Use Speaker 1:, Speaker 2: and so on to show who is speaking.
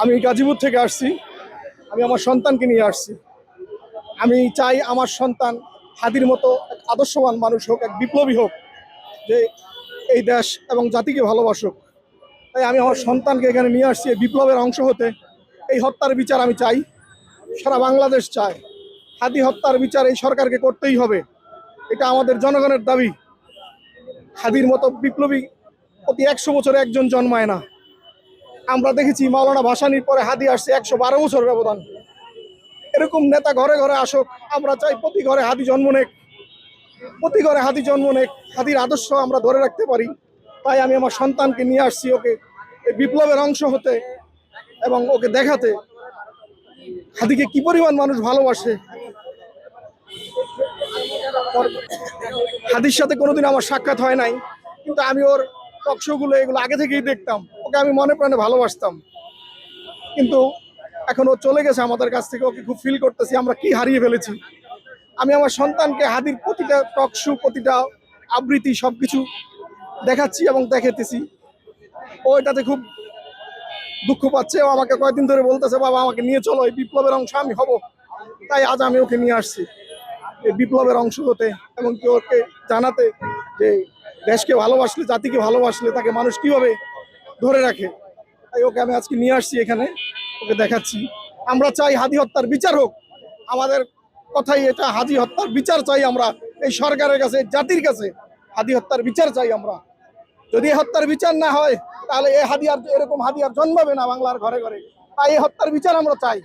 Speaker 1: আমি গাজীপুর থেকে আসছি। আমি আমার সন্তানকে নিয়ে আসছি। আমি চাই আমার সন্তান হাদির মতো এক আদর্শবান মানুষ হোক, এক বিপ্লবী হোক, যে এই দেশ এবং জাতিকে ভালোবাসুক। তাই আমি আমার সন্তানকে এখানে নিয়ে আসছি এই বিপ্লবের অংশ হতে। এই হত্যার বিচার আমি চাই, সারা বাংলাদেশ চায়। হাদি হত্যার বিচার এই সরকারকে করতেই হবে, এটা আমাদের জনগণের দাবি। হাদির মতো বিপ্লবী প্রতি 100 বছরে একজন জন্মায় না। আমরা দেখেছি মাওলানা ভাসানীর পরে হাদি আসছে 112 বছর ব্যবধান। এরকম নেতা ঘরে ঘরে আসুক। আমরা চাই প্রতি ঘরে হাদি জন্ম নেক, প্রতি ঘরে হাদি জন্ম নেক, হাদির আদর্শ আমরা ধরে রাখতে পারি। তাই আমি আমার সন্তানকে নিয়ে আসছি ওকে এই বিপ্লবের অংশ হতে এবং ওকে দেখাতে হাদিকে কি পরিমাণ মানুষ ভালোবাসে। হাদির সাথে কোনোদিন আমার সাক্ষাৎ হয় নাই, কিন্তু আমি ওর টকশোগুলো এগুলো আগে থেকেই দেখতাম। ওকে আমি মনে প্রাণে ভালোবাসতাম, কিন্তু এখন ও চলে গেছে আমাদের কাছ থেকে। ওকে খুব ফিল করতেছি আমরা কি হারিয়ে ফেলেছি। আমি আমার সন্তানকে হাদির প্রতিটা টকশো, প্রতিটা আবৃত্তি সবকিছু দেখাচ্ছি এবং দেখাতেছি। ও এটাতে খুব দুঃখ পাচ্ছে। ও আমাকে কয়েকদিন ধরে বলতেছে, বাবা আমাকে নিয়ে চলো, এই বিপ্লবের অংশ আমি হব। তাই আজ আমি ওকে নিয়ে আসছি এই বিপ্লবের অংশ হতে এবং কি ওকে জানাতে যে দেশকে ভালোবাসলে, জাতিকে ভালোবাসলে তাকে মানুষ কিভাবে ধরে রাখে। তাই ওকে আমি আজকে নিয়ে আসছি এখানে, ওকে দেখাচ্ছি। আমরা চাই হাদি হত্যার বিচার হোক। আমাদের কথাই এটা, হাদি হত্যার বিচার চাই আমরা এই সরকারের কাছে, জাতির কাছে। হাদি হত্যার বিচার চাই আমরা। যদি এই হত্যার বিচার না হয় তাহলে এই হাদি আর, এরকম হাদি আর জন্মাবে না বাংলার ঘরে ঘরে। তাই এই হত্যার বিচার আমরা চাই।